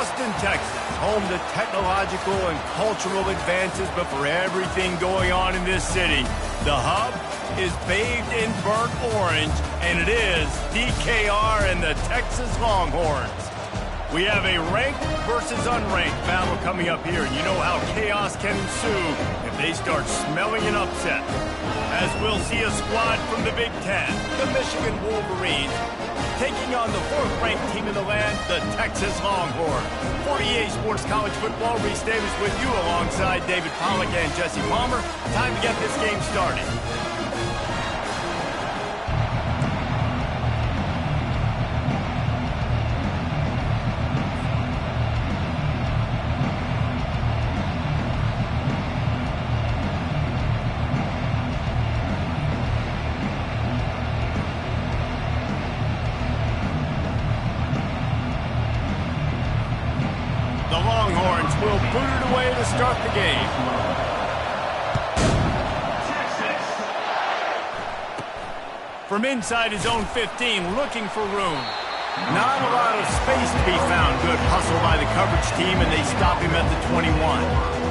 Austin, Texas, home to technological and cultural advances, but for everything going on in this city, the hub is bathed in burnt orange, and it is DKR and the Texas Longhorns. We have a ranked versus unranked battle coming up here, and you know how chaos can ensue if they start smelling an upset. As we'll see a squad from the Big Ten, the Michigan Wolverines, taking on the fourth-ranked team in the land, the Texas Longhorns. 48 Sports College Football, Reese Davis with you alongside David Pollack and Jesse Palmer. Time to get this game started. Will boot it away to start the game. From inside his own 15, looking for room. Not a lot of space to be found. Good hustle by the coverage team, and they stop him at the 21.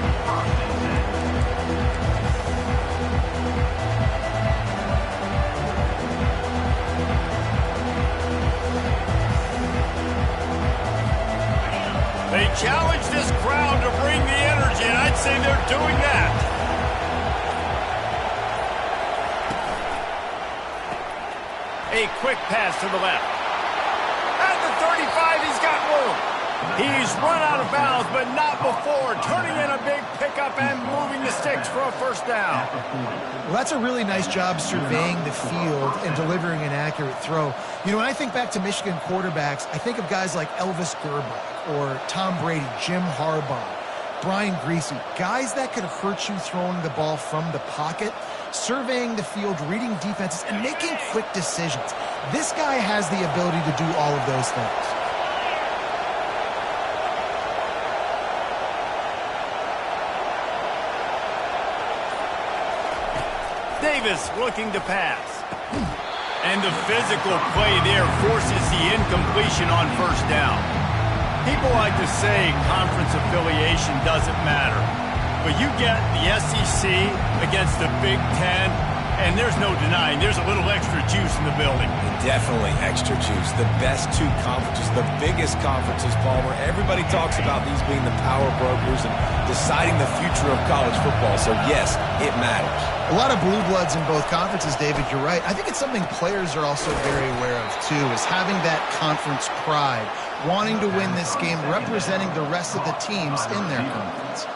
They challenge this crowd to bring the energy, and I'd say they're doing that. A quick pass to the left. At the 35, he's got room. He's run out of bounds, but not before turning in a big pickup and moving the sticks for a first down. Well, that's a really nice job surveying the field and delivering an accurate throw. You know, when I think back to Michigan quarterbacks, I think of guys like Elvis Grbac or Tom Brady, Jim Harbaugh, Brian Griese, guys that could hurt you throwing the ball from the pocket, surveying the field, reading defenses, and making quick decisions. This guy has the ability to do all of those things. Davis looking to pass. And the physical play there forces the incompletion on first down. People like to say conference affiliation doesn't matter. But you get the SEC against the Big Ten, and there's no denying there's a little extra juice in the building. Definitely extra juice. The best two conferences, the biggest conferences, Palmer. Everybody talks about these being the power brokers and deciding the future of college football. So, yes, it matters. A lot of blue bloods in both conferences, David, you're right. I think it's something players are also very aware of, too, is having that conference pride, wanting to win this game, representing the rest of the teams in their conference.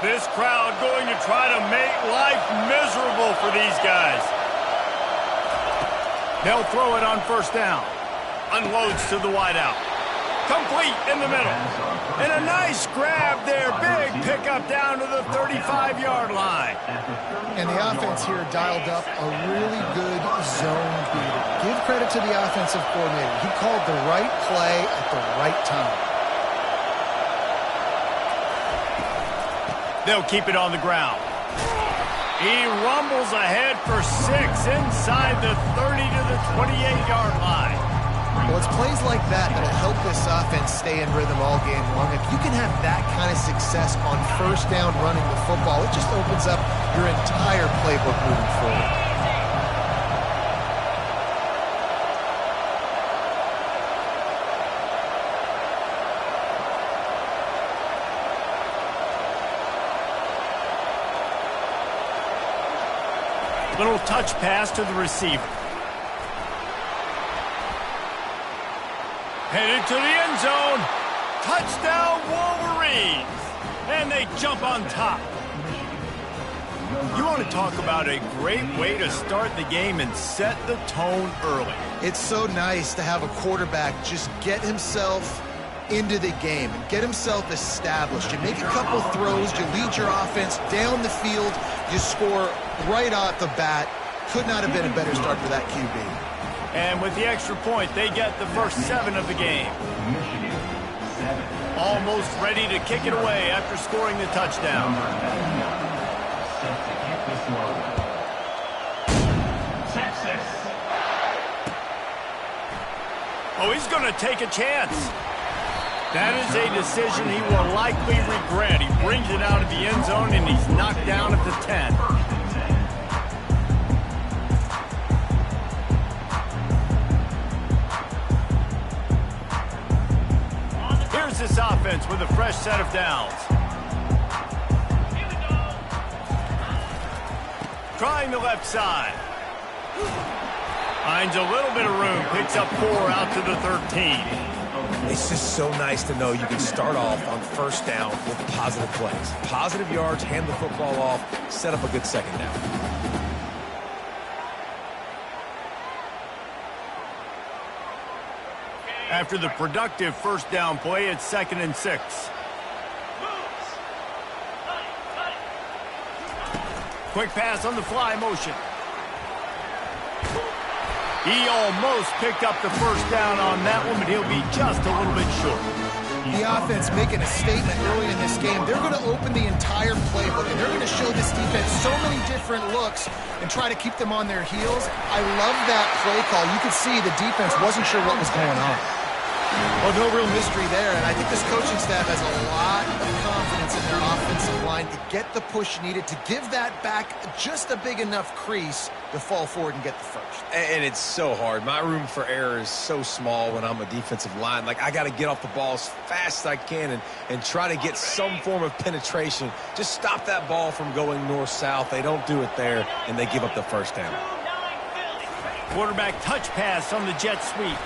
This crowd going to try to make life miserable for these guys. They'll throw it on first down. Unloads to the wideout. Complete in the middle. And a nice grab there. Big pickup down to the 35-yard line. And the offense here dialed up a really good zone beater. Give credit to the offensive coordinator. He called the right play at the right time. They'll keep it on the ground. He rumbles ahead for 6 inside the 30 to the 28-yard line. Well, it's plays like that that'll help this offense stay in rhythm all game long. If you can have that kind of success on first down running the football, it just opens up your entire playbook moving forward. Little touch pass to the receiver. Headed to the end zone. Touchdown Wolverines. And they jump on top. You want to talk about a great way to start the game and set the tone early. It's so nice to have a quarterback just get himself into the game and get himself established. You make a couple throws, you lead your offense down the field, you score right off the bat. Could not have been a better start for that QB. And with the extra point, they get the first 7 of the game. Almost ready to kick it away after scoring the touchdown. Oh, he's going to take a chance. That is a decision he will likely regret. He brings it out of the end zone, and he's knocked down at the 10. Here's this offense with a fresh set of downs. Trying the left side. Finds a little bit of room, picks up 4 out to the 13. It's just so nice to know you can start off on first down with positive plays. Positive yards, hand the football off, set up a good second down. After the productive first down play, it's 2nd and 6. Quick pass on the fly motion. He almost picked up the first down on that one, but he'll be just a little bit short. The offense making a statement early in this game. They're going to open the entire playbook, and they're going to show this defense so many different looks and try to keep them on their heels. I love that play call. You could see the defense wasn't sure what was going on. Well, no real mystery there, and I think this coaching staff has a lot of confidence in their offensive line to get the push needed, to give that back just a big enough crease to fall forward and get the first. And it's so hard. My room for error is so small when I'm a defensive line. Like, I got to get off the ball as fast as I can and try to get some form of penetration. Just stop that ball from going north-south. They don't do it there, and they give up the first down. Quarterback touch pass on the jet sweep.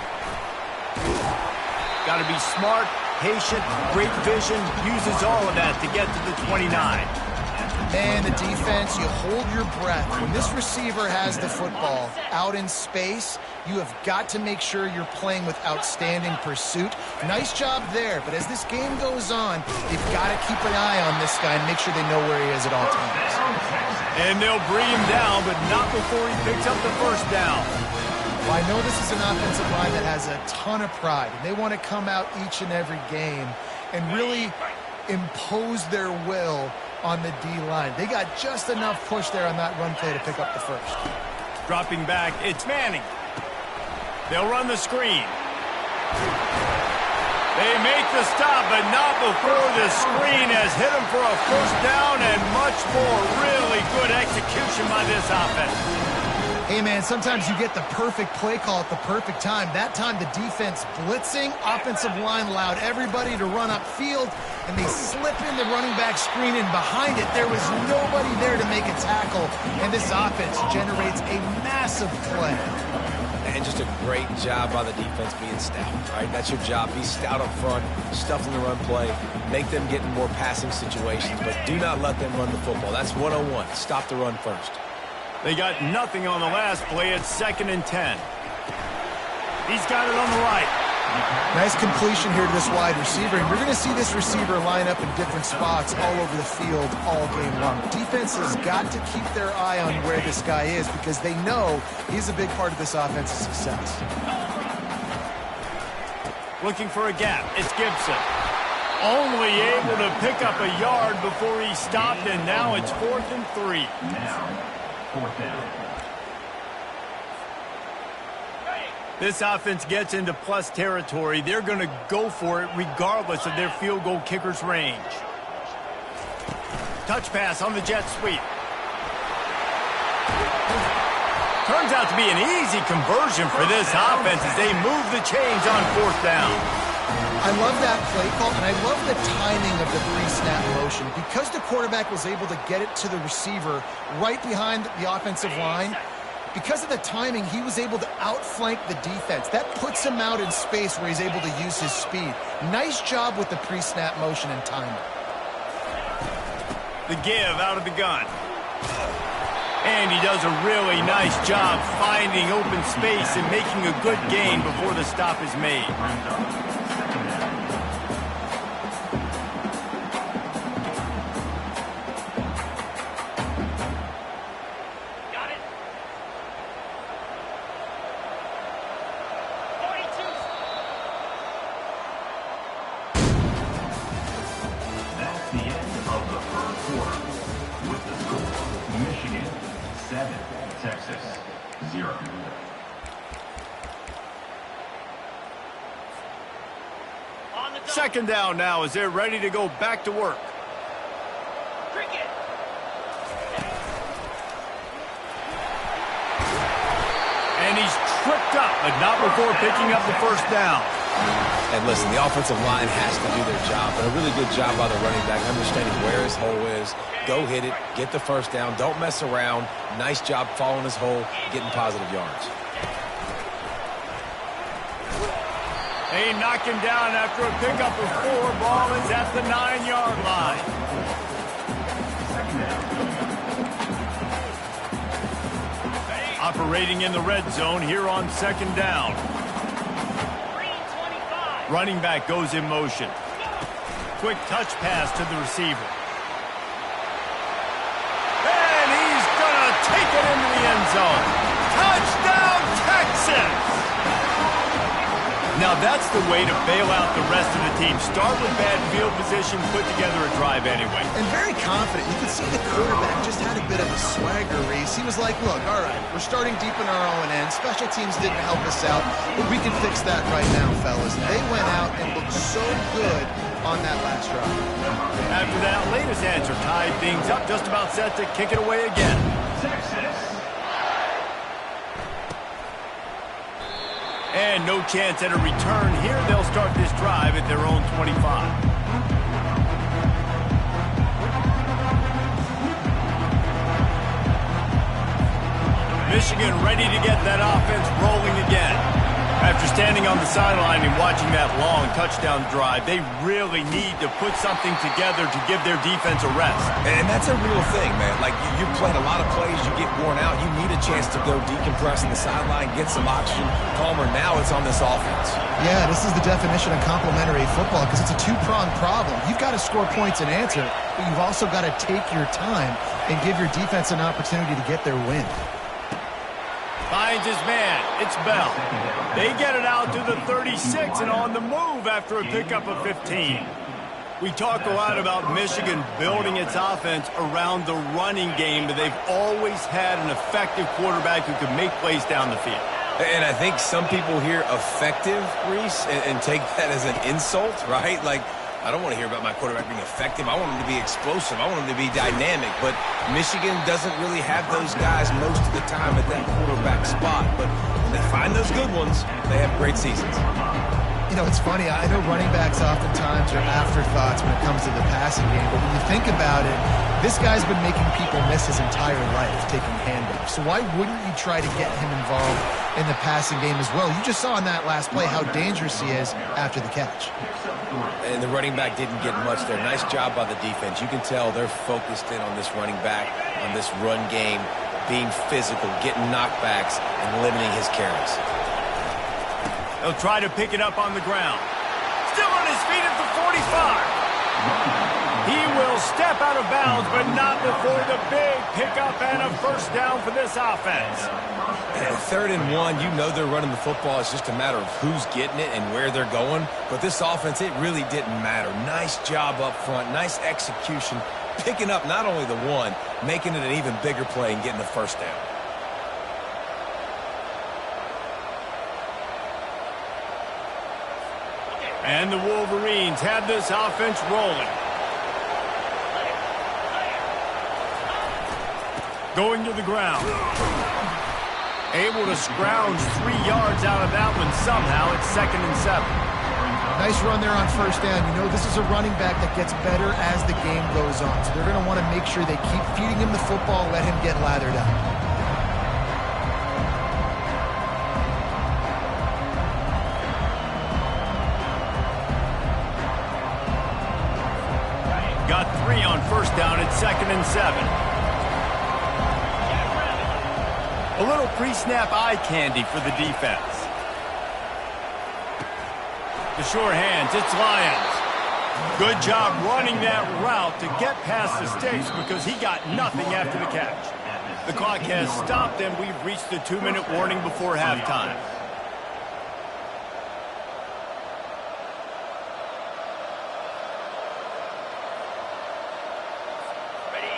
Got to be smart, patient, great vision, uses all of that to get to the 29. Man, the defense, you hold your breath. When this receiver has the football out in space, you have got to make sure you're playing with outstanding pursuit. Nice job there, but as this game goes on, they've got to keep an eye on this guy and make sure they know where he is at all times. And they'll bring him down, but not before he picks up the first down. Well, I know this is an offensive line that has a ton of pride, and they want to come out each and every game and really impose their will on the D-line. They got just enough push there on that run play to pick up the first. Dropping back, it's Manning. They'll run the screen. They make the stop, but not before the screen has hit them for a first down and much more. Really good execution by this offense. Hey, man, sometimes you get the perfect play call at the perfect time. That time, the defense blitzing, offensive line allowed everybody to run upfield, and they slip in the running back screen, and behind it, there was nobody there to make a tackle, and this offense generates a massive play. And just a great job by the defense being stout, right? That's your job. Be stout up front, stuff in the run play, make them get in more passing situations, but do not let them run the football. That's 101. Stop the run first. They got nothing on the last play. It's 2nd and 10. He's got it on the right. Nice completion here to this wide receiver. And you're going to see this receiver line up in different spots all over the field all game long. Defense has got to keep their eye on where this guy is because they know he's a big part of this offense's success. Looking for a gap. It's Gibson. Only able to pick up a yard before he stopped, and now it's 4th and 3. Fourth down. This offense gets into plus territory. They're going to go for it regardless of their field goal kicker's range. Touch pass on the jet sweep. Turns out to be an easy conversion for this offense as they move the chains on 4th down. I love that play call, and I love the timing of the pre-snap motion. Because the quarterback was able to get it to the receiver right behind the offensive line, because of the timing, he was able to outflank the defense. That puts him out in space where he's able to use his speed. Nice job with the pre-snap motion and timing. The give out of the gun. And he does a really nice job finding open space and making a good gain before the stop is made. second down now as they're ready to go back to work. And he's tripped up, but not before picking up the first down. And listen, the offensive line has to do their job, but a really good job by the running back, understanding where his hole is. Go hit it, get the first down, don't mess around. Nice job following his hole, getting positive yards. They knock him down after a pickup of 4. Ball is at the 9-yard line. Operating in the red zone here on second down. Running back goes in motion. Quick touch pass to the receiver. And he's going to take it into the end zone. Touchdown, Texas! Now that's the way to bail out the rest of the team. Start with bad field position, put together a drive anyway. And very confident. You can see the quarterback just had a bit of a swagger race. He was like, look, all right, we're starting deep in our own end. Special teams didn't help us out, but we can fix that right now, fellas. They went out and looked so good on that last drive. After that latest answer tied things up, just about set to kick it away again. And no chance at a return here. They'll start this drive at their own 25. Michigan ready to get that offense rolling again. After standing on the sideline and watching that long touchdown drive, they really need to put something together to give their defense a rest. And that's a real thing, man. Like, you've played a lot of plays, you get worn out, you need a chance to go decompress in the sideline, get some oxygen. Palmer, now it's on this offense. Yeah, this is the definition of complementary football because it's a two-pronged problem. You've got to score points and answer, but you've also got to take your time and give your defense an opportunity to get their win. Finds his man. It's Bell. They get it out to the 36 and on the move after a pickup of 15. We talk a lot about Michigan building its offense around the running game, but they've always had an effective quarterback who can make plays down the field. And I think some people hear effective, Reese, and take that as an insult, right? Like, I don't want to hear about my quarterback being effective. I want him to be explosive. I want him to be dynamic. But Michigan doesn't really have those guys most of the time at that quarterback spot. But when they find those good ones, they have great seasons. You know, it's funny. I know running backs oftentimes are afterthoughts when it comes to the passing game. But when you think about it, this guy's been making people miss his entire life taking handoffs. So why wouldn't you try to get him involved in the passing game as well? You just saw in that last play how dangerous he is after the catch. And the running back didn't get much there. Nice job by the defense. You can tell they're focused in on this running back, on this run game, being physical, getting knockbacks, and limiting his carries. They'll try to pick it up on the ground. Still on his feet at the 45. He will step out of bounds, but not before the big pickup and a first down for this offense. And 3rd and 1, you know they're running the football. It's just a matter of who's getting it and where they're going. But this offense, it really didn't matter. Nice job up front, nice execution, picking up not only the one, making it an even bigger play and getting the first down. And the Wolverines have this offense rolling. Going to the ground. Able to scrounge 3 yards out of that one somehow. It's 2nd and 7. Nice run there on first down. You know, this is a running back that gets better as the game goes on. So they're going to want to make sure they keep feeding him the football, let him get lathered up. Got 3 on first down. It's 2nd and 7. A little pre-snap eye candy for the defense. The sure hands, it's Lyons. Good job running that route to get past the sticks because he got nothing after the catch. The clock has stopped and we've reached the 2-minute warning before halftime.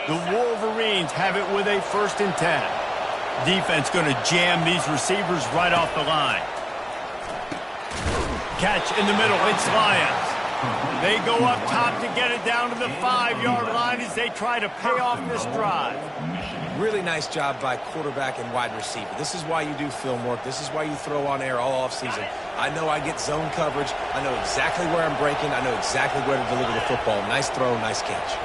The Wolverines have it with a 1st and 10. Defense going to jam these receivers right off the line. Catch in the middle. It's Lyons. They go up top to get it down to the 5-yard line as they try to pay off this drive. Really nice job by quarterback and wide receiver. This is why you do film work. This is why you throw on air all offseason. I know I get zone coverage. I know exactly where I'm breaking. I know exactly where to deliver the football. Nice throw, nice catch.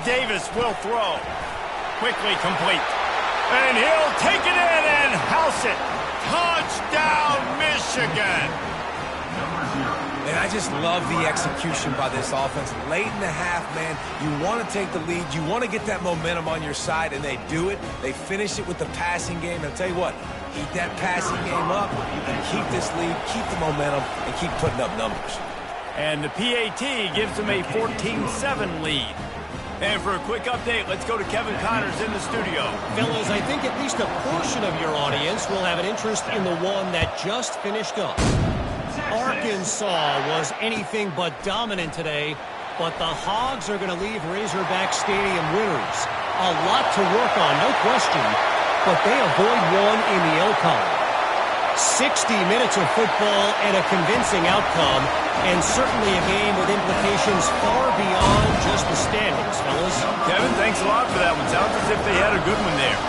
Davis will throw. Quickly complete. And he'll take it in and house it. Touchdown, Michigan. And I just love the execution by this offense. Late in the half, man, you want to take the lead. You want to get that momentum on your side, and they do it. They finish it with the passing game. And I'll tell you what, keep that passing game up. You can keep this lead, keep the momentum, and keep putting up numbers. And the PAT gives them a 14-7 lead. And for a quick update, let's go to Kevin Connors in the studio. Fellas, I think at least a portion of your audience will have an interest in the one that just finished up. Arkansas was anything but dominant today, but the Hogs are going to leave Razorback Stadium winners. A lot to work on, no question, but they avoid one in the L column. 60 minutes of football and a convincing outcome, and certainly a game with implications far beyond just the standings, fellas. Kevin, thanks a lot for that one. Sounds as if they had a good one there.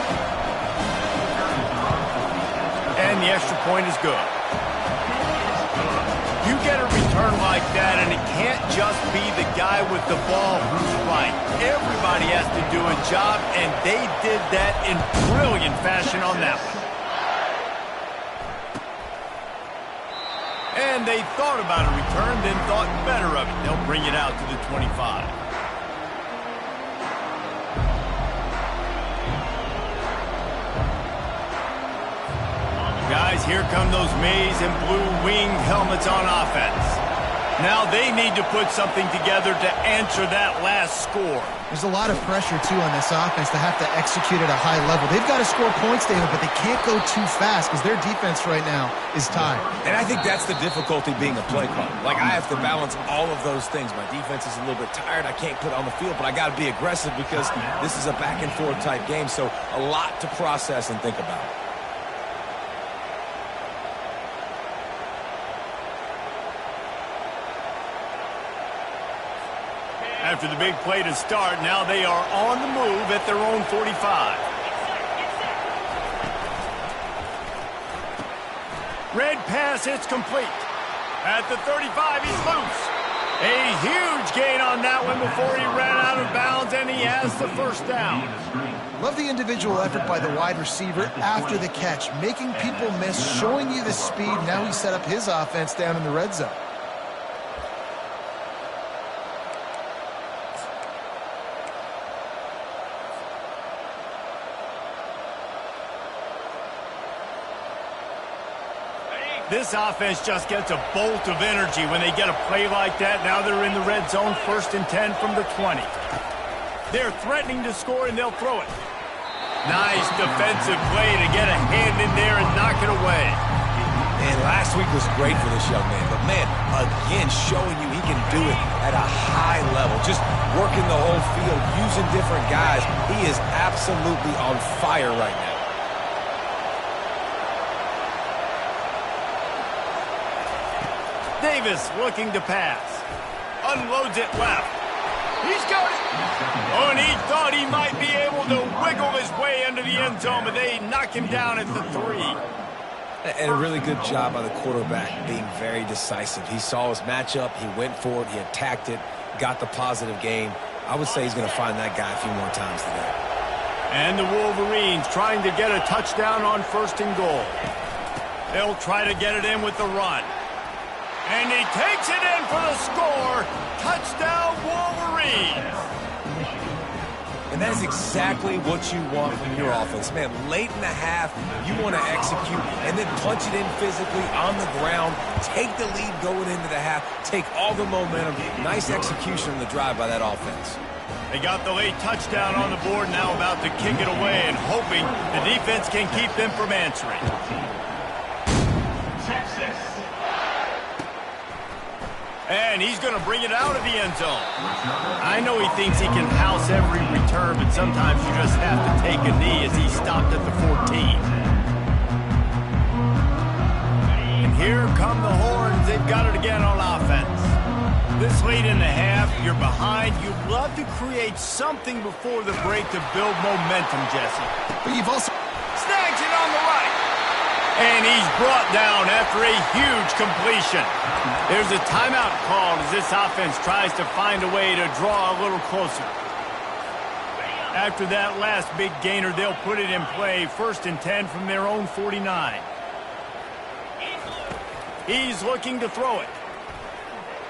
And the extra point is good. You get a return like that, and it can't just be the guy with the ball who's right. Everybody has to do a job, and they did that in brilliant fashion on that one. And they thought about a return, then thought better of it. They'll bring it out to the 25. Guys, here come those maize and blue winged helmets on offense. Now they need to put something together to answer that last score. There's a lot of pressure, too, on this offense to have to execute at a high level. They've got to score points, David, but they can't go too fast because their defense right now is tired. And I think that's the difficulty being a play caller. Like, I have to balance all of those things. My defense is a little bit tired. I can't put it on the field, but I got to be aggressive because this is a back-and-forth type game, so a lot to process and think about. After the big play to start, now they are on the move at their own 45. Red pass, it's complete. At the 35, he's loose. A huge gain on that one before he ran out of bounds, and he has the first down. Love the individual effort by the wide receiver after the catch, making people miss, showing you the speed. Now he set up his offense down in the red zone. This offense just gets a bolt of energy when they get a play like that. Now they're in the red zone, 1st and 10 from the 20. They're threatening to score, and they'll throw it. Nice defensive play to get a hand in there and knock it away. And last week was great for this young man. But, man, again, showing you he can do it at a high level. Just working the whole field, using different guys. He is absolutely on fire right now. Davis looking to pass. Unloads it left. He's got it. Oh, and he thought he might be able to wiggle his way into the end zone, but they knock him down at the 3. And a really good job by the quarterback being very decisive. He saw his matchup. He went for it. He attacked it. Got the positive gain. I would say he's going to find that guy a few more times today. And the Wolverines trying to get a touchdown on 1st and goal. They'll try to get it in with the run. And he takes it in for the score. Touchdown, Wolverines. And that is exactly what you want from your offense. Man, late in the half, you want to execute and then punch it in physically on the ground. Take the lead going into the half. Take all the momentum. Nice execution on the drive by that offense. They got the late touchdown on the board, now about to kick it away and hoping the defense can keep them from answering. And he's going to bring it out of the end zone. I know he thinks he can house every return, but sometimes you just have to take a knee as he stopped at the 14. And here come the horns. They've got it again on offense. This late in the half, you're behind. You'd love to create something before the break to build momentum, Jesse. But you've also... Snags it on the right. And he's brought down after a huge completion. There's a timeout called as this offense tries to find a way to draw a little closer. After that last big gainer, they'll put it in play, 1st and 10 from their own 49. He's looking to throw it.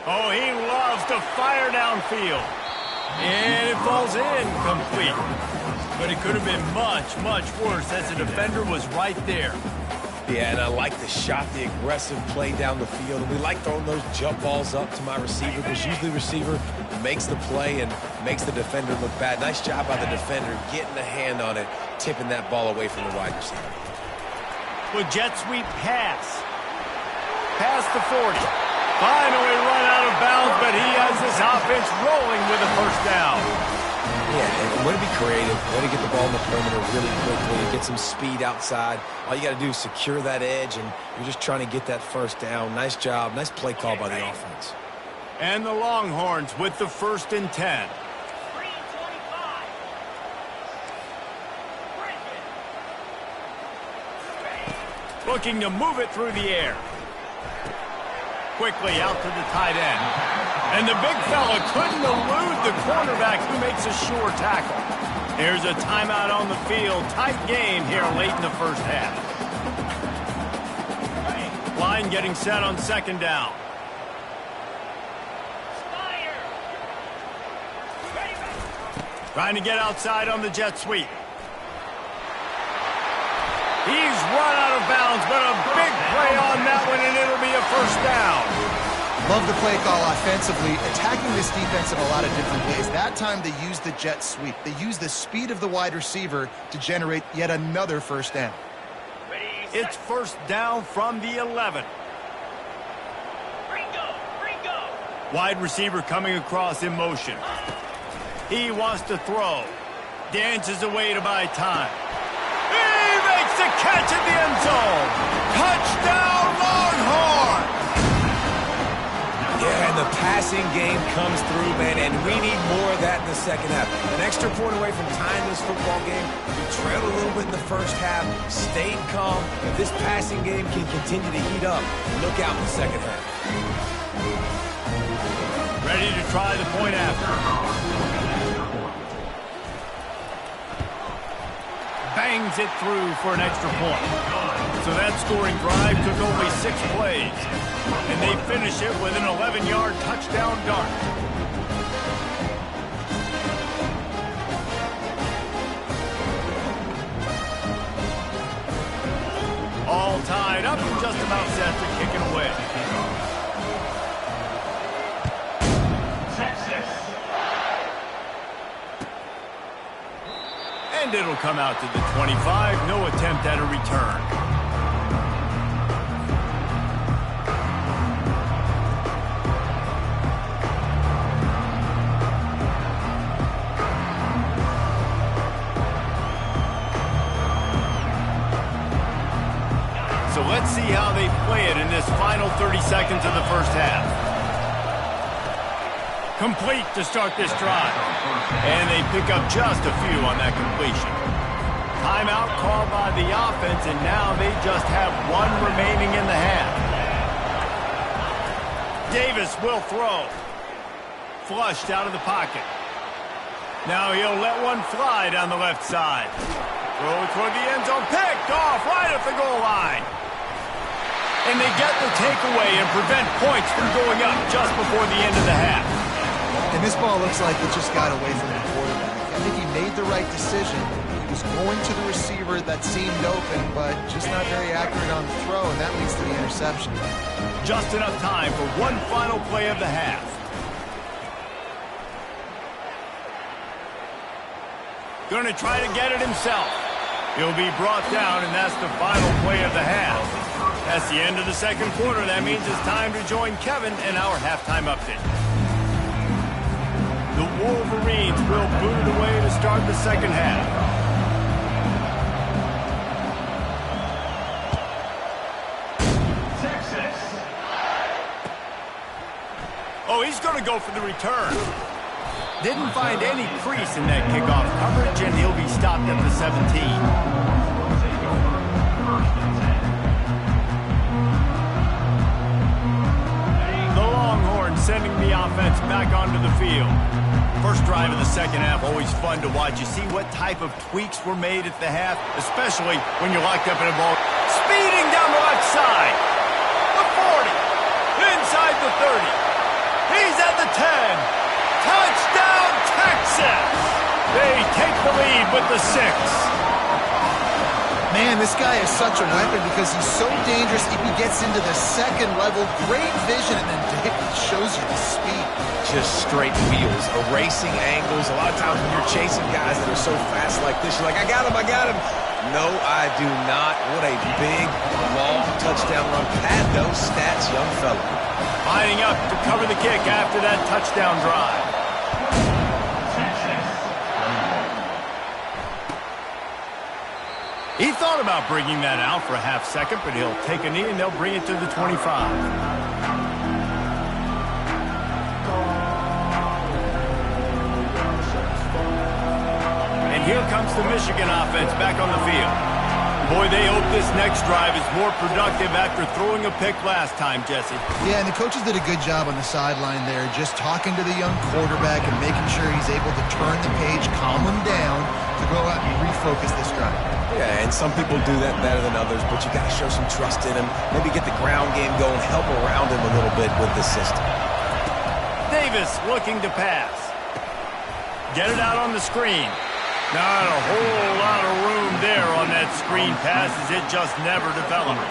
Oh, he loves to fire downfield. And it falls incomplete. But it could have been much, much worse as the defender was right there. Yeah, and I like the shot, the aggressive play down the field. And we like throwing those jump balls up to my receiver because usually the receiver makes the play and makes the defender look bad. Nice job by the defender getting a hand on it, tipping that ball away from the wide receiver. With jet sweep pass. Past the 40. Finally run out of bounds, but he has this offense rolling with a first down. Yeah, and way to be creative, way to get the ball in the perimeter really quickly, get some speed outside. All you got to do is secure that edge, and you're just trying to get that first down. Nice job, nice play call by the offense. And the Longhorns with the 1st and 10. Looking to move it through the air. Quickly out to the tight end. And the big fella couldn't elude the cornerback who makes a sure tackle. There's a timeout on the field. Tight game here late in the first half. Line getting set on 2nd down. Trying to get outside on the jet sweep. He's run out of bounds, but a big play on that one, and it'll be a first down. Love the play call offensively, attacking this defense in a lot of different ways. That time they used the jet sweep. They used the speed of the wide receiver to generate yet another first down. It's first down from the 11. Wide receiver coming across in motion. He wants to throw. Dances away to buy time. He makes the catch at the end zone. Touchdown, Longhorn! Yeah, and the passing game comes through, man, and we need more of that in the second half. An extra point away from tying this football game. We trailed a little bit in the first half, stayed calm. If this passing game can continue to heat up, look out in the second half. Ready to try the point after. Bangs it through for an extra point. So that scoring drive took only 6 plays. And they finish it with an 11-yard touchdown dart. All tied up and just about set to kick it away. And it'll come out to the 25. No attempt at a return. So let's see how they play it in this final 30 seconds of the first half. Complete to start this drive. And they pick up just a few on that completion. Timeout called by the offense, and now they just have 1 remaining in the half. Davis will throw. Flushed out of the pocket. Now he'll let one fly down the left side. Throw toward the end zone. Picked off right at the goal line. And they get the takeaway and prevent points from going up just before the end of the half. And this ball looks like it just got away from the quarterback. I think he made the right decision. He was going to the receiver that seemed open, but just not very accurate on the throw, and that leads to the interception. Just enough time for one final play of the half. Going to try to get it himself. He'll be brought down, and that's the final play of the half. That's the end of the second quarter. That means it's time to join Kevin in our halftime update. The Wolverines will boot it away to start the second half. Oh, he's going to go for the return. Didn't find any crease in that kickoff coverage, and he'll be stopped at the 17. Sending the offense back onto the field. First drive of the second half, always fun to watch. You see what type of tweaks were made at the half, especially when you're locked up in a ball. Speeding down the left side. The 40. Inside the 30. He's at the 10. Touchdown, Texas! They take the lead with the 6. Man, this guy is such a weapon because he's so dangerous if he gets into the second level. Great vision, and then Davis shows you the speed. Just straight wheels, erasing angles. A lot of times when you're chasing guys that are so fast like this, you're like, I got him, I got him. No, I do not. What a big, long touchdown run. Pad those stats, young fella. Lining up to cover the kick after that touchdown drive. He thought about bringing that out for a half second, but he'll take a knee and they'll bring it to the 25. And here comes the Michigan offense back on the field. Boy, they hope this next drive is more productive after throwing a pick last time, Jesse. Yeah, and the coaches did a good job on the sideline there, just talking to the young quarterback and making sure he's able to turn the page, calm him down, to go out and refocus this drive. Yeah, and some people do that better than others, but you got to show some trust in him. Maybe get the ground game going, help around him a little bit with the system. Davis looking to pass. Get it out on the screen. Not a whole lot of room there on that screen pass as it just never developed.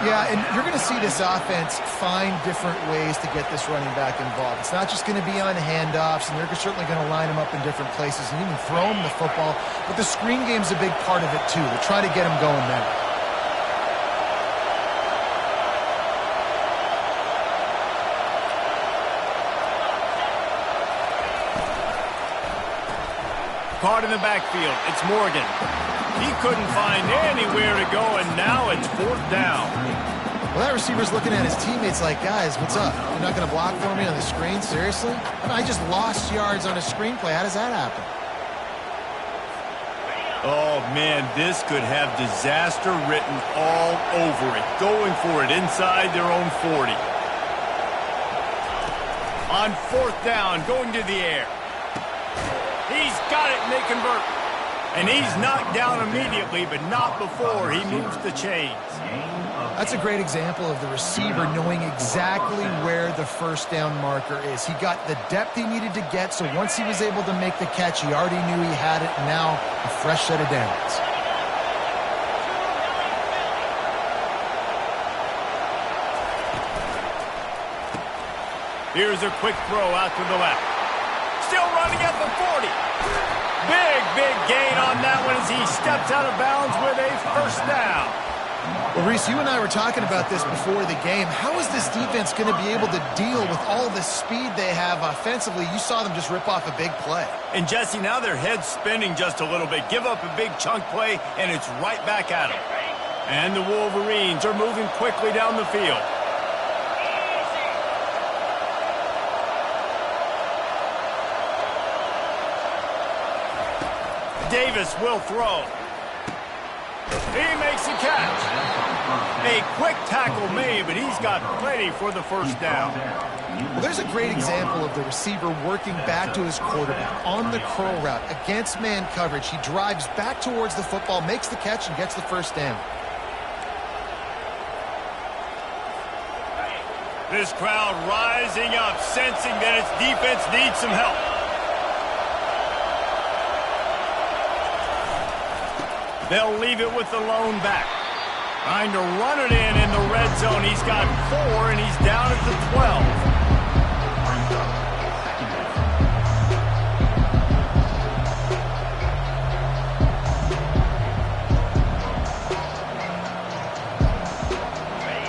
Yeah, and you're going to see this offense find different ways to get this running back involved. It's not just going to be on handoffs, and they're certainly going to line him up in different places and even throw him the football. But the screen game's a big part of it, too. They'll try to get him going there. Caught in the backfield. It's Morgan. He couldn't find anywhere to go, and now it's fourth down. Well, that receiver's looking at his teammates like, guys, what's up? You're not going to block for me on the screen? Seriously? I just lost yards on a screenplay. How does that happen? Oh, man, this could have disaster written all over it. Going for it inside their own 40. On fourth down, going to the air. He's got it, and they convert. And he's knocked down immediately, but not before he moves the chains. That's a great example of the receiver knowing exactly where the first down marker is. He got the depth he needed to get, so once he was able to make the catch, he already knew he had it. Now, a fresh set of downs. Here's a quick throw out to the left. Still running at the 40. Big gain on that one as he steps out of bounds with a first down. Well, Reese, you and I were talking about this before the game. How is this defense going to be able to deal with all the speed they have offensively? You saw them just rip off a big play. And, Jesse, now their head's spinning just a little bit. Give up a big chunk play, and it's right back at them. And the Wolverines are moving quickly down the field. Davis will throw. He makes a catch. A quick tackle made, but he's got plenty for the first down. Well, there's a great example of the receiver working back to his quarterback on the curl route against man coverage. He drives back towards the football, makes the catch, and gets the first down. This crowd rising up, sensing that its defense needs some help. They'll leave it with the lone back. Trying to run it in the red zone. He's got 4, and he's down at the 12.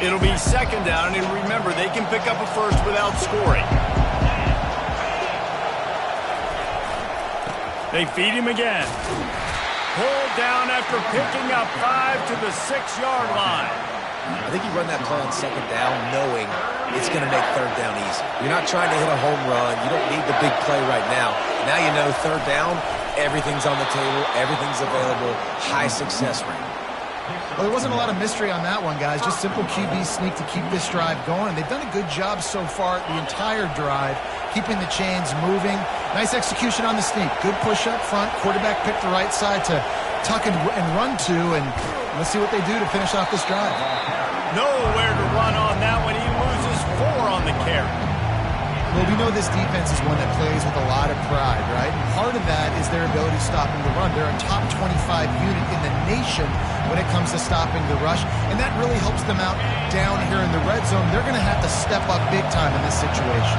It'll be second down, and remember, they can pick up a first without scoring. They feed him again. Pulled down after picking up 5 to the 6-yard line. I think you run that play on second down knowing it's going to make third down easy. You're not trying to hit a home run. You don't need the big play right now. Now you know third down, everything's on the table, everything's available, high success rate. Well, there wasn't a lot of mystery on that one, guys. Just simple QB sneak to keep this drive going. They've done a good job so far the entire drive, keeping the chains moving. Nice execution on the sneak. Good push up front. Quarterback picked the right side to tuck and run to, and let's see what they do to finish off this drive. Nowhere to run on that one. He loses 4 on the carry. Well, we know this defense is one that plays with a lot of pride, right? And part of that is their ability stopping the run. They're a top 25 unit in the nation when it comes to stopping the rush, and that really helps them out down here in the red zone. They're going to have to step up big time in this situation.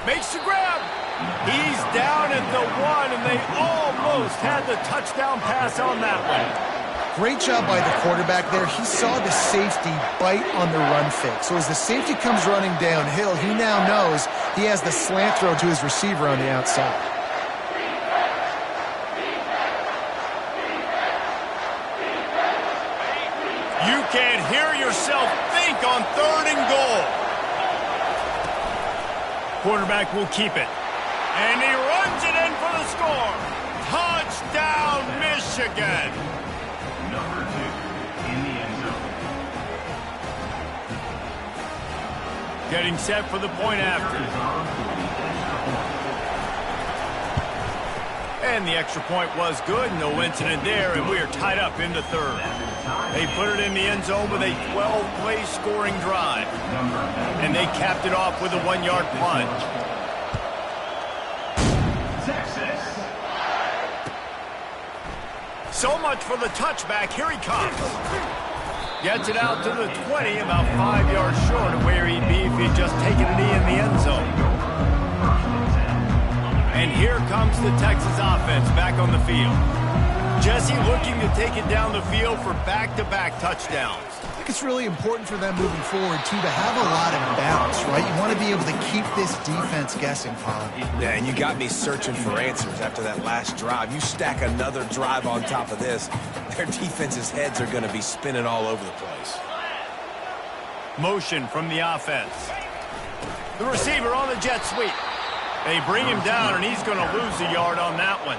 Makes the grab. He's down at the 1, and they almost had the touchdown pass on that one. Great job by the quarterback there. He saw the safety bite on the run fake. So as the safety comes running downhill, he now knows he has the slant throw to his receiver on the outside. You can't hear yourself think on 3rd and goal. Quarterback will keep it. And he runs it in for the score. Touchdown, Michigan. Number 2 in the end zone. Getting set for the point after. And the extra point was good. No incident there, and we are tied up in the 3rd. They put it in the end zone with a 12-play scoring drive. And they capped it off with a 1-yard plunge. So much for the touchback. Here he comes. Gets it out to the 20, about 5 yards short of where he'd be if he'd just taken a knee in the end zone. And here comes the Texas offense back on the field. Jesse looking to take it down the field for back-to-back touchdowns. I think it's really important for them moving forward, too, to have a lot of bounce, right? You want to be able to keep this defense guessing, Colin. Yeah, and you got me searching for answers after that last drive. You stack another drive on top of this, their defense's heads are going to be spinning all over the place. Motion from the offense. The receiver on the jet sweep. They bring him down, and he's going to lose a yard on that one.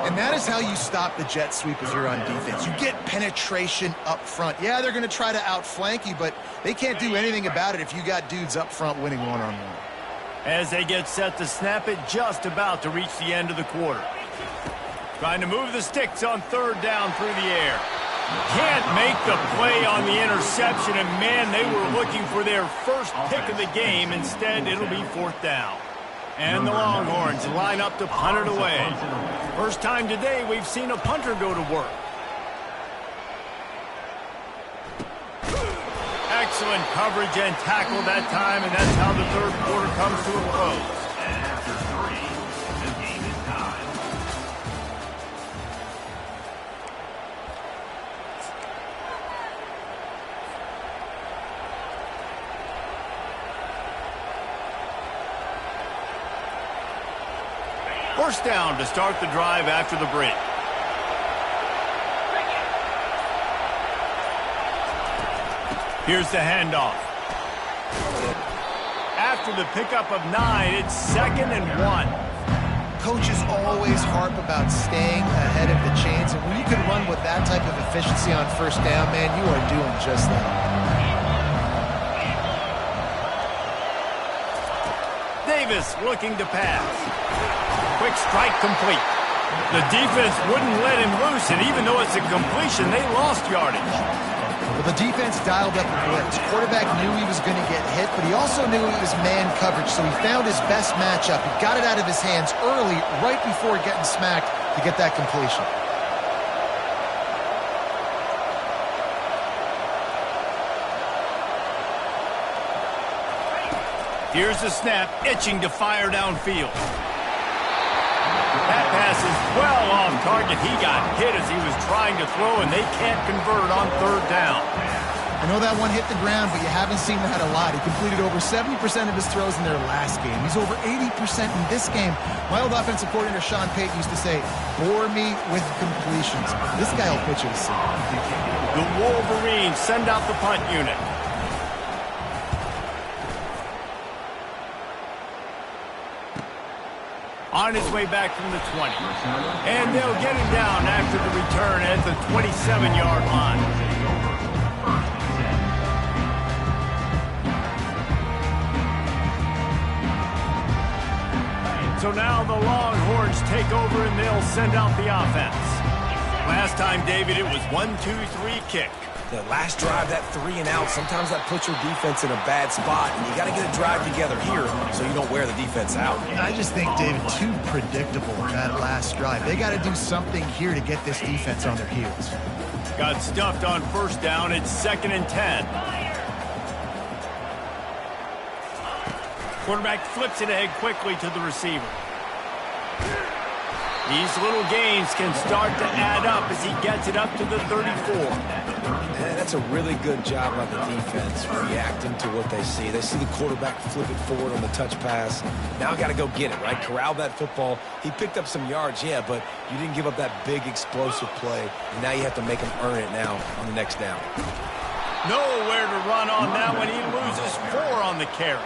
And that is how you stop the jet sweep if you're on defense. You get penetration up front. Yeah, they're going to try to outflank you, but they can't do anything about it if you got dudes up front winning one-on-one. As they get set to snap it, just about to reach the end of the quarter. Trying to move the sticks on 3rd down through the air. Can't make the play on the interception, and man, they were looking for their first pick of the game. Instead, it'll be 4th down. And the Longhorns line up to punt it away. First time today we've seen a punter go to work. Excellent coverage and tackle that time, and that's how the 3rd quarter comes to a close. And after 3, the game is tied. First down to start the drive after the break. Here's the handoff. After the pickup of 9, it's 2nd and 1. Coaches always harp about staying ahead of the chains, and when you can run with that type of efficiency on first down, man, you are doing just that. Davis looking to pass. Quick strike complete. The defense wouldn't let him loose, and even though it's a completion, they lost yardage. Well, the defense dialed up the blitz. Quarterback knew he was going to get hit, but he also knew it was man coverage, so he found his best matchup. He got it out of his hands early, right before getting smacked to get that completion. Here's the snap, itching to fire downfield. That pass pass is well off target. He got hit as he was trying to throw, and they can't convert on third down. I know that one hit the ground, but you haven't seen that a lot. He completed over 70% of his throws in their last game. He's over 80% in this game. My old offensive coordinator, Sean Payton, used to say, bore me with completions. This guy will pitch it a seam. The Wolverines send out the punt unit. On his way back from the 20. And they'll get him down after the return at the 27-yard line. So now the Longhorns take over and they'll send out the offense. Last time, David, it was 1-2-3 kick. The last drive, that 3 and out, sometimes that puts your defense in a bad spot, and you got to get a drive together here so you don't wear the defense out. I just think, David, too predictable that last drive. They got to do something here to get this defense on their heels. Got stuffed on first down. It's 2nd and 10. Quarterback flips it ahead quickly to the receiver. These little gains can start to add up as he gets it up to the 34. And that's a really good job by the defense, reacting to what they see. They see the quarterback flip it forward on the touch pass. Now got to go get it, right? Corral that football. He picked up some yards, yeah, but you didn't give up that big explosive play. And now you have to make him earn it now on the next down. Nowhere to run on that one. He loses 4 on the carry.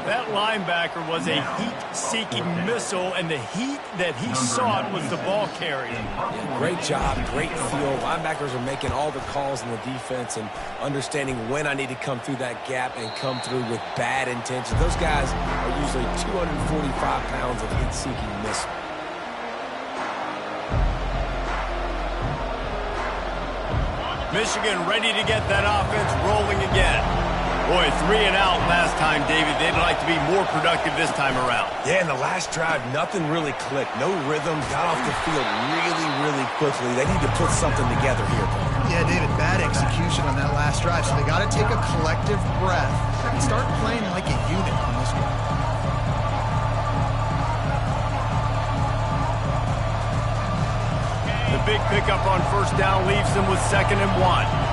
That linebacker was a heat-seeking missile, and the heat that he sought was the ball carrier. Yeah, great job, great feel. Linebackers are making all the calls in the defense and understanding when I need to come through that gap and come through with bad intentions. Those guys are usually 245 pounds of heat-seeking missile. Michigan ready to get that offense rolling again. Boy, 3 and out last time, David. They'd like to be more productive this time around. Yeah, in the last drive, nothing really clicked. No rhythm, got off the field really, really quickly. They need to put something together here, Paul. Yeah, David, bad execution on that last drive. So they got to take a collective breath and start playing like a unit on this one. The big pickup on first down leaves them with 2nd and 1.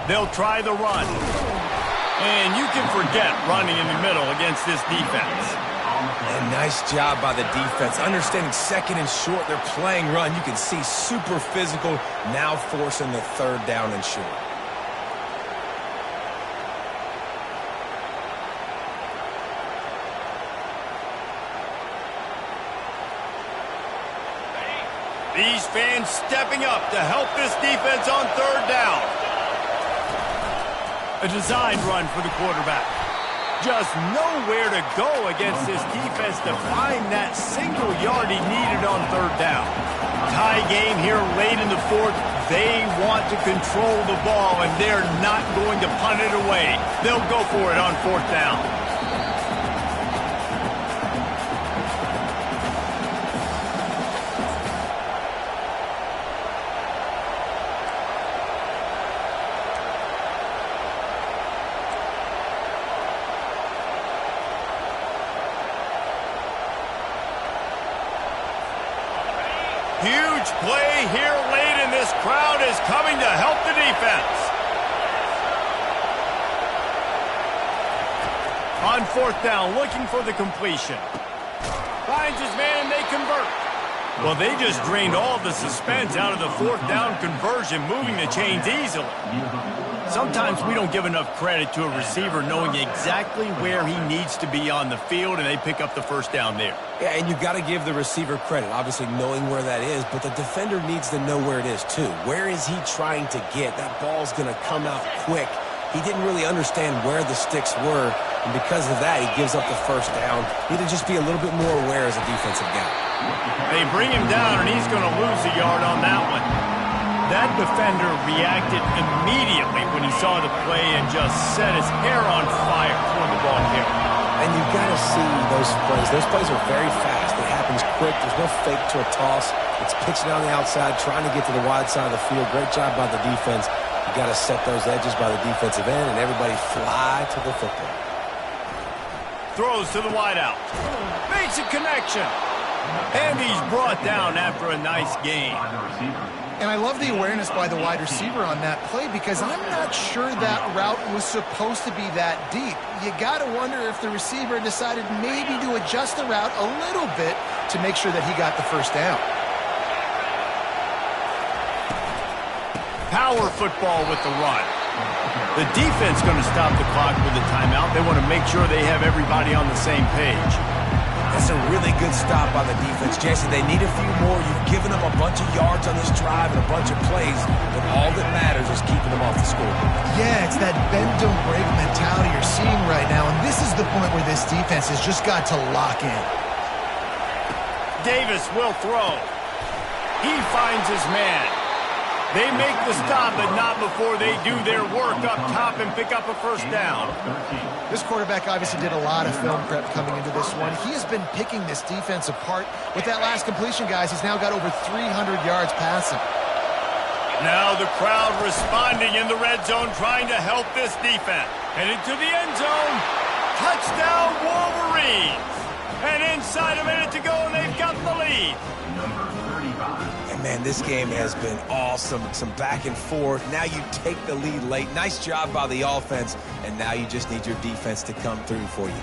They'll try the run. And you can forget running in the middle against this defense. And nice job by the defense. Understanding 2nd and short, they're playing run. You can see super physical, now forcing the 3rd down and short. These fans stepping up to help this defense on 3rd down. A designed run for the quarterback. Just nowhere to go against this defense to find that single yard he needed on 3rd down. Tie game here late in the 4th. They want to control the ball, and they're not going to punt it away. They'll go for it on 4th down. Huge play here late, and this crowd is coming to help the defense. On 4th down, looking for the completion. Finds his man, and they convert. Well, they just drained all the suspense out of the 4th down conversion, moving the chains easily. Sometimes we don't give enough credit to a receiver knowing exactly where he needs to be on the field, and they pick up the 1st down there. Yeah, and you've got to give the receiver credit, obviously knowing where that is, but the defender needs to know where it is too. Where is he trying to get? That ball's going to come out quick. He didn't really understand where the sticks were, and because of that, he gives up the 1st down. Need to just be a little bit more aware as a defensive guy. They bring him down, and he's going to lose a yard on that one. That defender reacted immediately when he saw the play and just set his hair on fire toward the ball carrier. And you've got to see those plays. Those plays are very fast. It happens quick. There's no fake to a toss. It's pitching on the outside, trying to get to the wide side of the field. Great job by the defense. You've got to set those edges by the defensive end, and everybody fly to the football. Throws to the wideout. Makes a connection. And he's brought down after a nice gain. And I love the awareness by the wide receiver on that play because I'm not sure that route was supposed to be that deep. You got to wonder if the receiver decided maybe to adjust the route a little bit to make sure that he got the first down. Power football with the run. The defense going to stop the clock with a timeout. They want to make sure they have everybody on the same page. That's a really good stop by the defense. Jesse, they need a few more. You've given them a bunch of yards on this drive and a bunch of plays, but all that matters is keeping them off the scoreboard. Yeah, it's that bend don't break mentality you're seeing right now, and this is the point where this defense has just got to lock in. Davis will throw. He finds his man. They make the stop, but not before they do their work up top and pick up a first down. This quarterback obviously did a lot of film prep coming into this one. He has been picking this defense apart. With that last completion, guys, he's now got over 300 yards passing. Now the crowd responding in the red zone, trying to help this defense. Headed to the end zone. Touchdown, Wolverines. And inside a minute to go, and they've got the lead. And man, this game has been awesome. Some back and forth. Now you take the lead late. Nice job by the offense. And now you just need your defense to come through for you.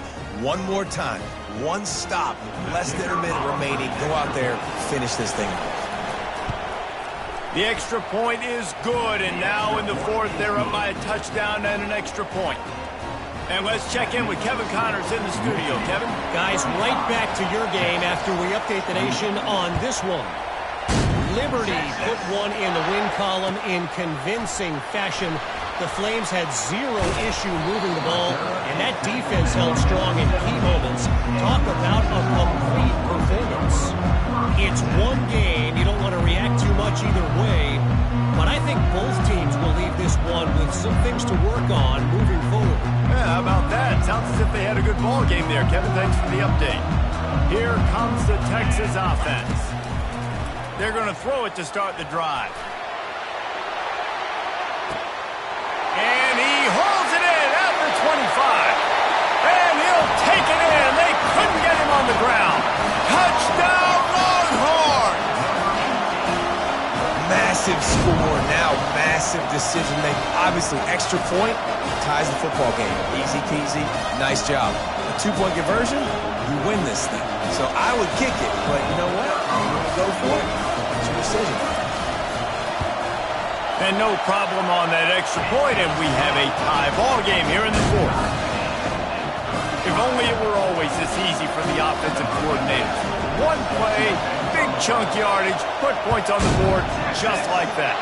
One more time. One stop. Less than a minute remaining. Go out there. Finish this thing off. The extra point is good. And now in the fourth, they're up by a touchdown and an extra point. And let's check in with Kevin Connors in the studio. Kevin? Guys, right back to your game after we update the nation on this one. Liberty put one in the win column in convincing fashion. The Flames had zero issue moving the ball, and that defense held strong in key moments. Talk about a complete performance. It's one game. You don't want to react too much either way, but I think both teams will leave this one with some things to work on moving forward. Yeah, how about that? Sounds as if they had a good ball game there. Kevin, thanks for the update. Here comes the Texas offense. They're going to throw it to start the drive. And he holds it in at the 25. And he'll take it in. They couldn't get him on the ground. Touchdown, Longhorns! Massive score. Now massive decision making. Obviously, extra point ties the football game. Easy peasy. Nice job. A 2-point conversion, you win this thing. So I would kick it, but you know what? I'm going to go for it. It's your decision. And no problem on that extra point, and we have a tie ball game here in the fourth. If only it were always this easy for the offensive coordinators. One play, big chunk yardage, put points on the board just like that.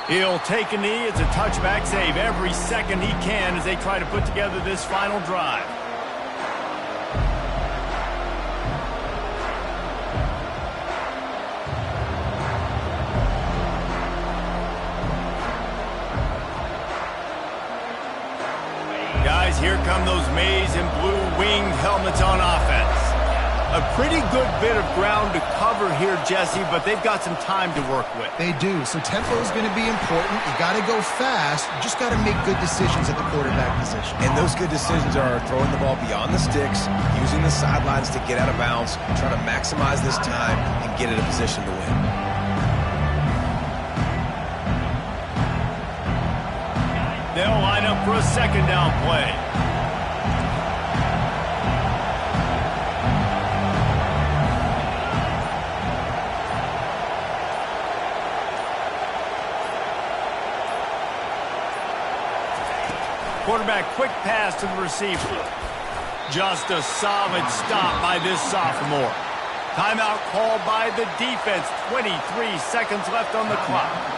He'll take a knee. It's a touchback save every second he can as they try to put together this final drive. Guys, here come those maize and blue winged helmets on offense. A pretty good bit of ground to cover here, Jesse, but they've got some time to work with. They do, so tempo is going to be important. You got to go fast. You just got to make good decisions at the quarterback position. And those good decisions are throwing the ball beyond the sticks, using the sidelines to get out of bounds, trying to maximize this time and get in a position to win. They'll line up for a second down play. Quarterback, quick pass to the receiver. Just a solid stop by this sophomore. Timeout called by the defense. 23 seconds left on the clock.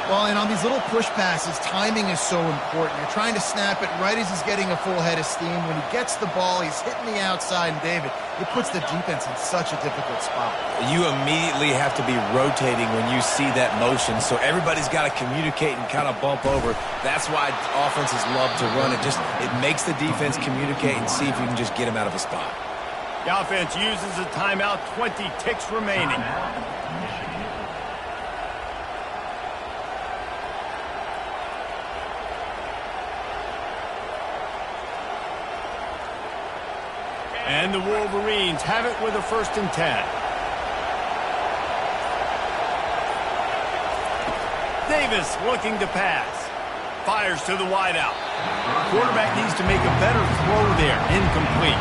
Well, and on these little push passes, timing is so important. You're trying to snap it right as he's getting a full head of steam. When he gets the ball, he's hitting the outside, and David, it puts the defense in such a difficult spot. You immediately have to be rotating when you see that motion, so everybody's got to communicate and kind of bump over. That's why offenses love to run it. It makes the defense communicate and see if you can just get him out of a spot. The offense uses a timeout, 20 ticks remaining. And the Wolverines have it with a 1st and 10. Davis looking to pass. Fires to the wideout. Quarterback needs to make a better throw there. Incomplete.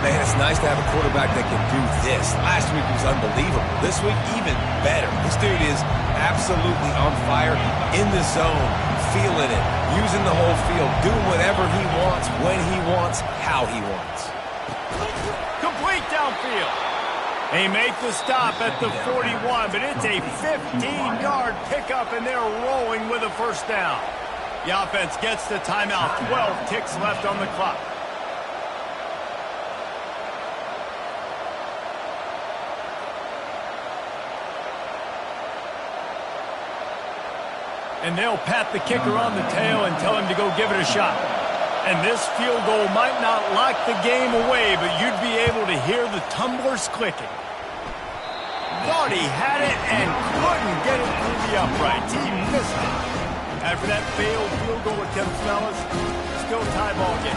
Man, it's nice to have a quarterback that can do this. Last week was unbelievable. This week, even better. This dude is absolutely on fire, in the zone, feeling it, using the whole field, doing whatever he wants, when he wants, how he wants. Complete downfield. They make the stop at the 41, but it's a 15-yard pickup, and they're rolling with a 1st down. The offense gets the timeout. 12 ticks left on the clock. And they'll pat the kicker on the tail and tell him to go give it a shot. And this field goal might not lock the game away, but you'd be able to hear the tumblers clicking. Thought he had it and couldn't get it through the uprights. He missed it. After that failed field goal attempt, fellas, still tie ball game.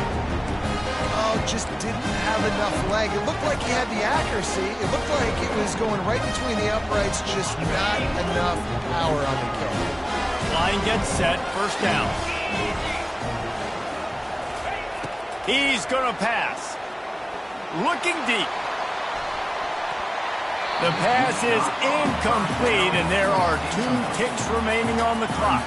Oh, just didn't have enough leg. It looked like he had the accuracy. It looked like it was going right between the uprights, just not enough power on the kick. Line gets set, 1st down. He's going to pass. Looking deep. The pass is incomplete, and there are 2 ticks remaining on the clock.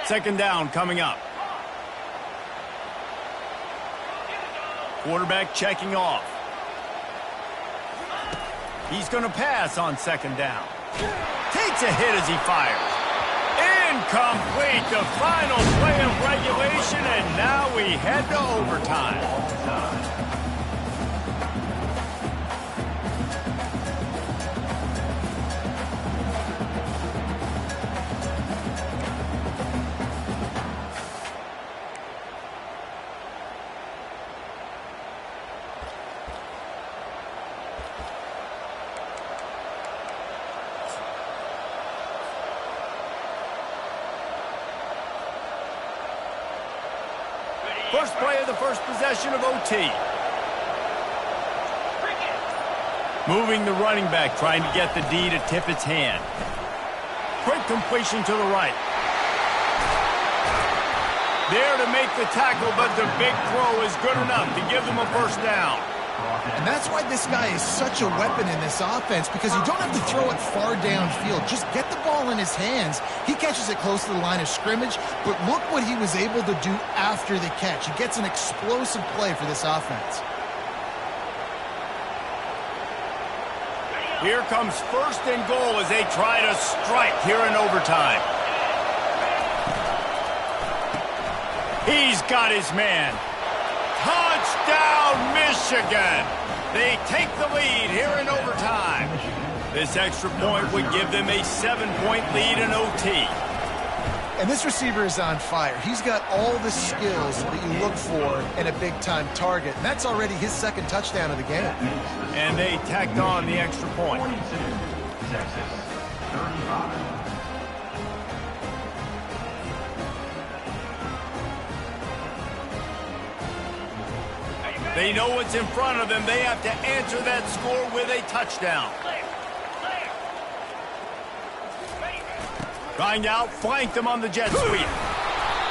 Second down coming up. Quarterback checking off. He's going to pass on 2nd down. Takes a hit as he fires. Incomplete. The final play of regulation, and now we head to overtime. First play of the first possession of OT. Moving the running back, trying to get the D to tip its hand. Quick completion to the right. There to make the tackle, but the big throw is good enough to give them a 1st down. And that's why this guy is such a weapon in this offense, because you don't have to throw it far downfield. Just get the ball in his hands. He catches it close to the line of scrimmage, but look what he was able to do after the catch. He gets an explosive play for this offense. Here comes 1st and goal as they try to strike here in overtime. He's got his man. Touchdown, Michigan! They take the lead here in overtime. This extra point would give them a 7-point lead in OT. And this receiver is on fire. He's got all the skills that you look for in a big-time target. And that's already his 2nd touchdown of the game. And they tacked on the extra point. Texas, 35. They know what's in front of them. They have to answer that score with a touchdown. Trying to outflank them on the jet sweep.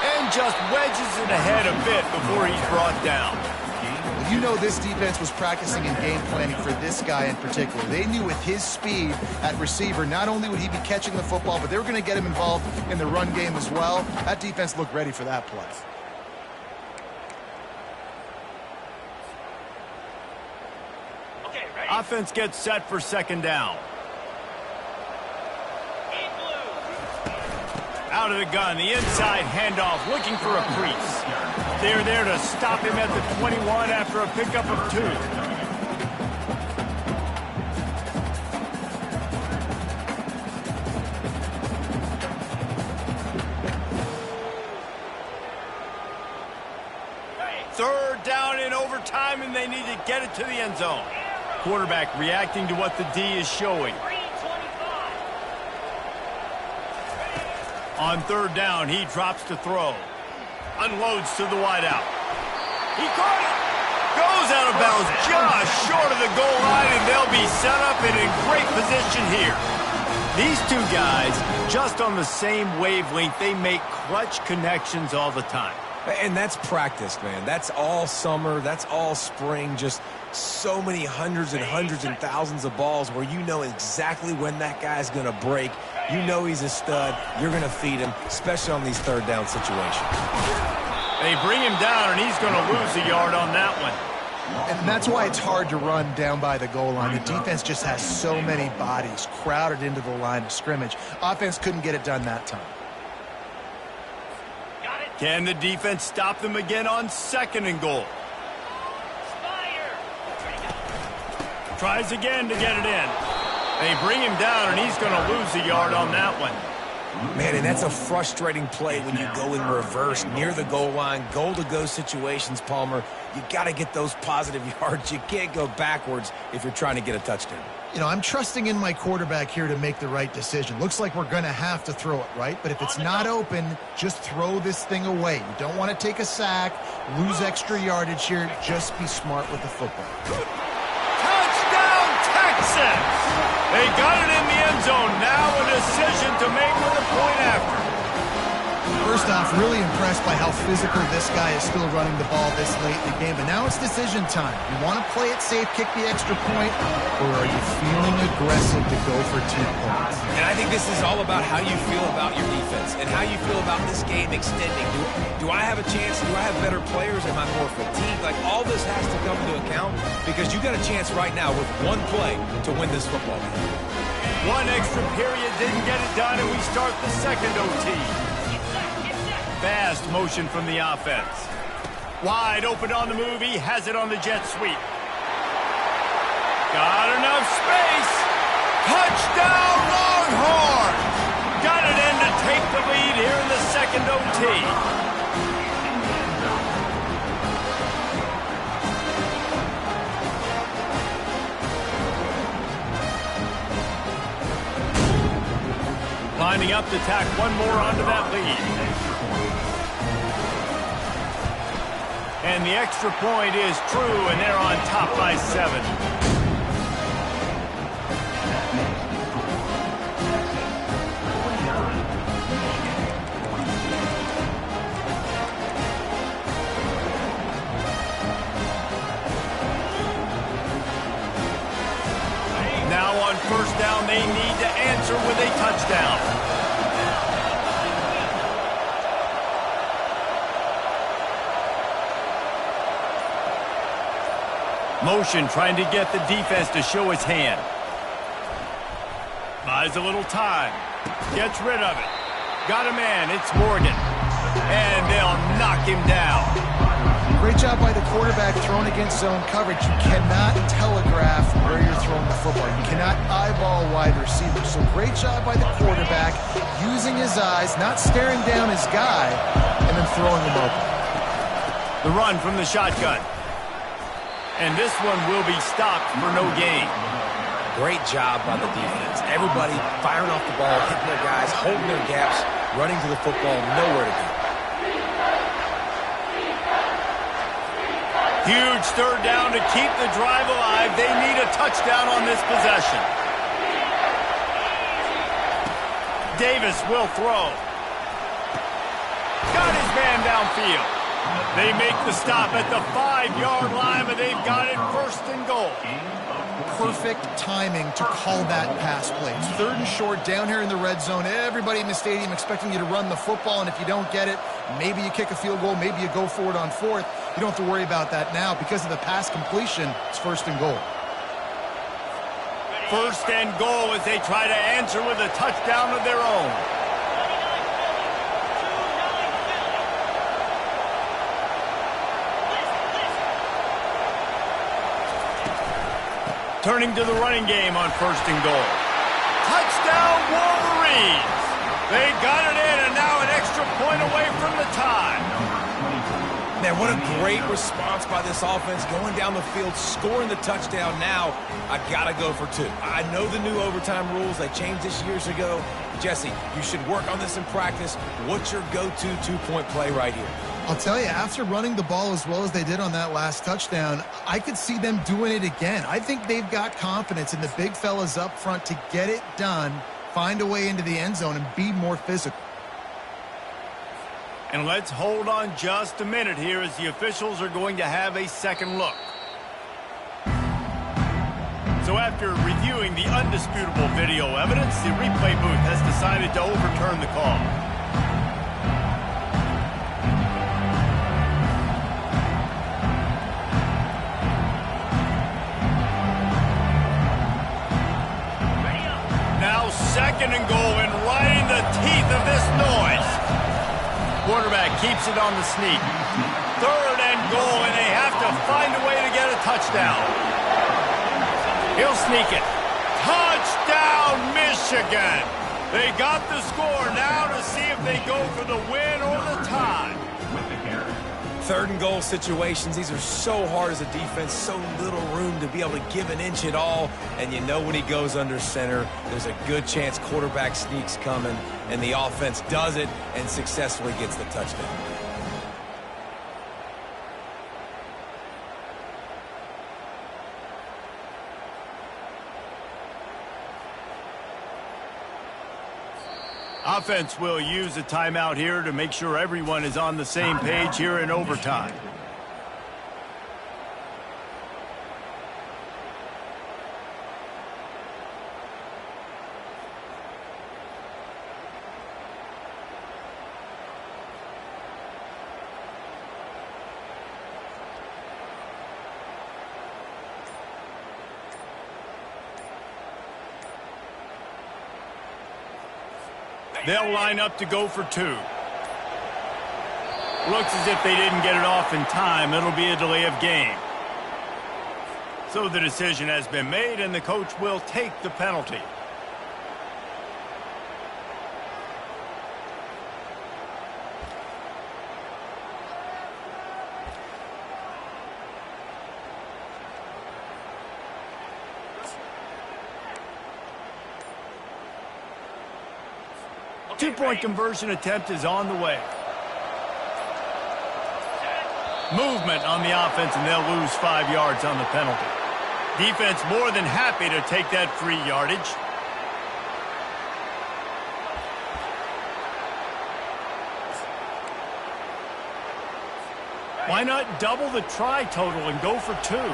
And just wedges it ahead a bit before he's brought down. Well, you know this defense was practicing and game planning for this guy in particular. They knew with his speed at receiver, not only would he be catching the football, but they were going to get him involved in the run game as well. That defense looked ready for that play. Offense gets set for 2nd down. Out of the gun, the inside handoff, looking for a crease. They're there to stop him at the 21 after a pickup of 2. and they need to get it to the end zone. Quarterback reacting to what the D is showing. On third down, he drops to throw. Unloads to the wideout. He caught it. Goes out of bounds just short of the goal line, and they'll be set up and in great position here. These two guys, just on the same wavelength, they make clutch connections all the time. And that's practice, man. That's all summer. That's all spring. Just so many hundreds and hundreds and thousands of balls where you know exactly when that guy's going to break. You know he's a stud. You're going to feed him, especially on these third down situations. They bring him down, and he's going to lose a yard on that one. And that's why it's hard to run down by the goal line. The defense just has so many bodies crowded into the line of scrimmage. Offense couldn't get it done that time. Can the defense stop them again on second and goal? Tries again to get it in. They bring him down, and he's going to lose a yard on that one. Man, and that's a frustrating play when you go in reverse near the goal line, goal-to-go situations, Palmer. You got to get those positive yards. You can't go backwards if you're trying to get a touchdown. You know, I'm trusting in my quarterback here to make the right decision. Looks like we're going to have to throw it, right? But if it's not open, just throw this thing away. You don't want to take a sack, lose extra yardage here. Just be smart with the football. Touchdown, Texans! They got it in the end zone. Now a decision to make with a point after. First off, really impressed by how physical this guy is still running the ball this late in the game. But now it's decision time. You want to play it safe, kick the extra point, or are you feeling aggressive to go for 2 points? And I think this is all about how you feel about your defense and how you feel about this game extending. Do I have a chance? Do I have better players? Am I more fatigued? Like, all this has to come into account because you got a chance right now with one play to win this football game. One extra period didn't get it done, and we start the second OT. Fast motion from the offense. Wide open on the move. He has it on the jet sweep. Got enough space. Touchdown, Longhorn! Got it in to take the lead here in the second OT. Lining up to tack one more onto that lead. And the extra point is true, and they're on top by 7. Now on first down, they need to answer with a touchdown. Motion trying to get the defense to show its hand. Buys a little time. Gets rid of it. Got a man. It's Morgan. And they'll knock him down. Great job by the quarterback throwing against zone coverage. You cannot telegraph where you're throwing the football. You cannot eyeball wide receivers. So great job by the quarterback using his eyes, not staring down his guy, and then throwing him open. The run from the shotgun. And this one will be stopped for no gain. Great job by the defense. Everybody firing off the ball, hitting their guys, holding their gaps, running to the football, nowhere to go. Huge third down to keep the drive alive. They need a touchdown on this possession. Davis will throw. Got his man downfield. They make the stop at the 5-yard line, but they've got it first and goal. Perfect timing to call that pass play. It's third and short down here in the red zone. Everybody in the stadium expecting you to run the football, and if you don't get it, maybe you kick a field goal, maybe you go for it on fourth. You don't have to worry about that now. Because of the pass completion, it's first and goal. First and goal as they try to answer with a touchdown of their own. Turning to the running game on first and goal. Touchdown, Wolverines! They got it in, and now an extra point away from the tie. Man, what a great response by this offense, going down the field, scoring the touchdown. Now, I got to go for two. I know the new overtime rules. They changed this years ago. Jesse, you should work on this in practice. What's your go-to two-point play right here? I'll tell you, after running the ball as well as they did on that last touchdown, I could see them doing it again. I think they've got confidence in the big fellas up front to get it done, find a way into the end zone, and be more physical. And let's hold on just a minute here as the officials are going to have a second look. So after reviewing the undisputable video evidence, the replay booth has decided to overturn the call. Now second and goal, and right in the teeth of this noise. Quarterback keeps it on the sneak. Third and goal, and they have to find a way to get a touchdown. He'll sneak it. Touchdown, Michigan! They got the score. Now to see if they go for the win or the tie. Third and goal situations, these are so hard as a defense, so little room to be able to give an inch at all. And you know when he goes under center, there's a good chance quarterback sneak's coming, and the offense does it and successfully gets the touchdown. Offense will use a timeout here to make sure everyone is on the same page here in overtime. They'll line up to go for two. Looks as if they didn't get it off in time. It'll be a delay of game. So the decision has been made, and the coach will take the penalty. Two-point conversion attempt is on the way. Movement on the offense, and they'll lose 5 yards on the penalty. Defense more than happy to take that free yardage. Why not double the try total and go for two?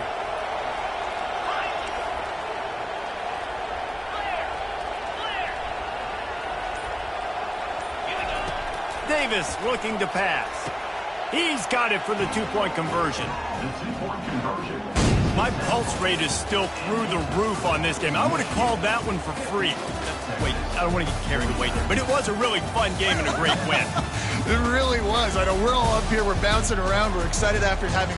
Davis looking to pass. He's got it for the two-point conversion. My pulse rate is still through the roof on this game. I would have called that one for free. Wait, I don't want to get carried away there, but it was a really fun game and a great win. It really was. I know we're all up here. We're bouncing around. We're excited after having